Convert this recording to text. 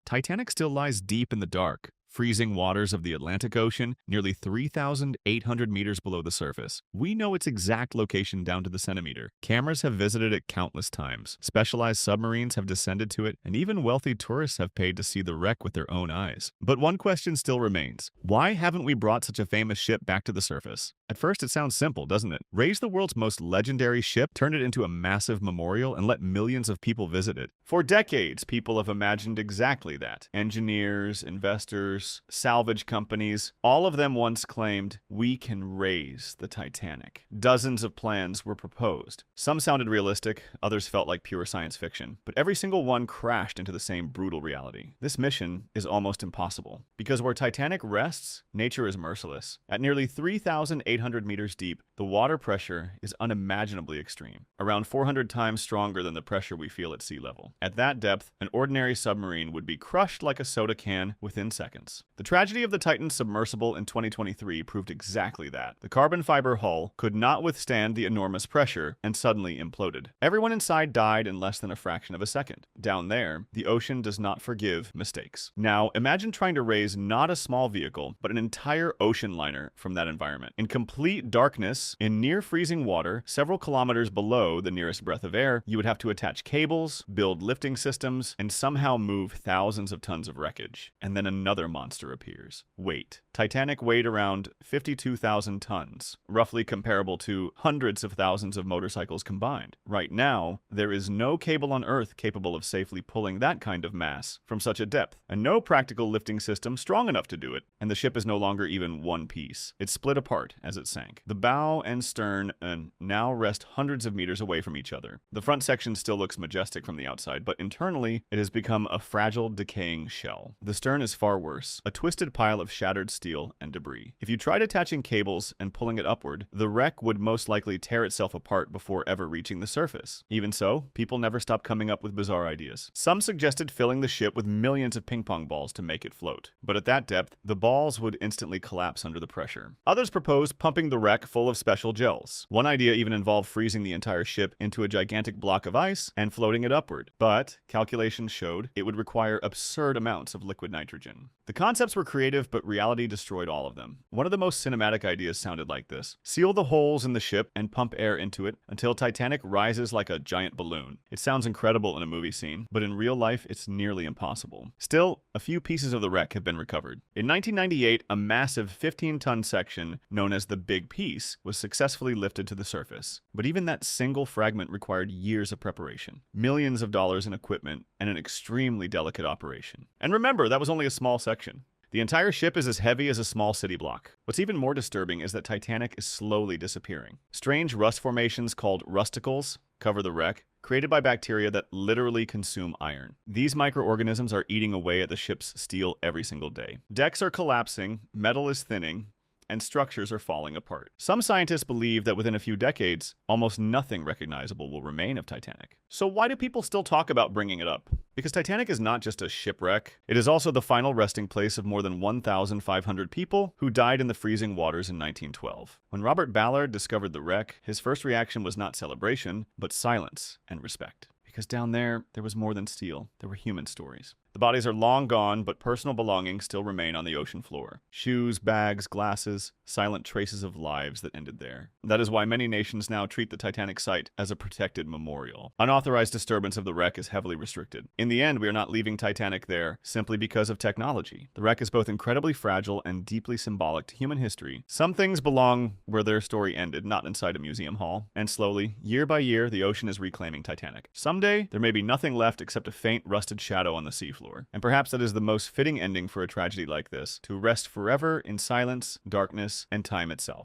Titanic still lies deep in the dark, freezing waters of the Atlantic Ocean, nearly 3,800 meters below the surface. We know its exact location down to the centimeter. Cameras have visited it countless times. Specialized submarines have descended to it, and even wealthy tourists have paid to see the wreck with their own eyes. But one question still remains. Why haven't we brought such a famous ship back to the surface? At first, it sounds simple, doesn't it? Raise the world's most legendary ship, turn it into a massive memorial, and let millions of people visit it. For decades, people have imagined exactly that. Engineers, investors, salvage companies, all of them once claimed, we can raise the Titanic. Dozens of plans were proposed. Some sounded realistic, others felt like pure science fiction, but every single one crashed into the same brutal reality. This mission is almost impossible, because where Titanic rests, nature is merciless. At nearly 3,800 meters deep, the water pressure is unimaginably extreme, around 400 times stronger than the pressure we feel at sea level. At that depth, an ordinary submarine would be crushed like a soda can within seconds. The tragedy of the Titan submersible in 2023 proved exactly that. The carbon fiber hull could not withstand the enormous pressure and suddenly imploded. Everyone inside died in less than a fraction of a second. Down there, the ocean does not forgive mistakes. Now, imagine trying to raise not a small vehicle, but an entire ocean liner from that environment. In complete darkness, in near freezing water, several kilometers below the nearest breath of air, you would have to attach cables, build lifting systems, and somehow move thousands of tons of wreckage. And then another monster appears. Weight. Titanic weighed around 52,000 tons, roughly comparable to hundreds of thousands of motorcycles combined. Right now, there is no cable on Earth capable of safely pulling that kind of mass from such a depth, and no practical lifting system strong enough to do it, and the ship is no longer even one piece. It split apart as it sank. The bow and stern now rest hundreds of meters away from each other. The front section still looks majestic from the outside, but internally, it has become a fragile, decaying shell. The stern is far worse, a twisted pile of shattered steel and debris. If you tried attaching cables and pulling it upward, the wreck would most likely tear itself apart before ever reaching the surface. Even so, people never stopped coming up with bizarre ideas. Some suggested filling the ship with millions of ping-pong balls to make it float. But at that depth, the balls would instantly collapse under the pressure. Others proposed pumping the wreck full of special gels. One idea even involved freezing the entire ship into a gigantic block of ice and floating it upward. But calculations showed it would require absurd amounts of liquid nitrogen. The concepts were creative, but reality destroyed all of them. One of the most cinematic ideas sounded like this. Seal the holes in the ship and pump air into it until Titanic rises like a giant balloon. It sounds incredible in a movie scene, but in real life, it's nearly impossible. Still, a few pieces of the wreck have been recovered. In 1998, a massive 15-ton section, known as the Big Piece, was successfully lifted to the surface. But even that single fragment required years of preparation, millions of dollars in equipment, and an extremely delicate operation. And remember, that was only a small section. The entire ship is as heavy as a small city block. What's even more disturbing is that Titanic is slowly disappearing. Strange rust formations called rusticles cover the wreck, created by bacteria that literally consume iron. These microorganisms are eating away at the ship's steel every single day. Decks are collapsing, metal is thinning, and structures are falling apart. Some scientists believe that within a few decades, almost nothing recognizable will remain of Titanic. So why do people still talk about bringing it up? Because Titanic is not just a shipwreck, it is also the final resting place of more than 1,500 people who died in the freezing waters in 1912. When Robert Ballard discovered the wreck, his first reaction was not celebration, but silence and respect. Because down there was more than steel. There were human stories. The bodies are long gone, but personal belongings still remain on the ocean floor. Shoes, bags, glasses, silent traces of lives that ended there. That is why many nations now treat the Titanic site as a protected memorial. Unauthorized disturbance of the wreck is heavily restricted. In the end, we are not leaving Titanic there simply because of technology. The wreck is both incredibly fragile and deeply symbolic to human history. Some things belong where their story ended, not inside a museum hall. And slowly, year by year, the ocean is reclaiming Titanic. Someday, there may be nothing left except a faint, rusted shadow on the seafloor. And perhaps that is the most fitting ending for a tragedy like this, to rest forever in silence, darkness, and time itself.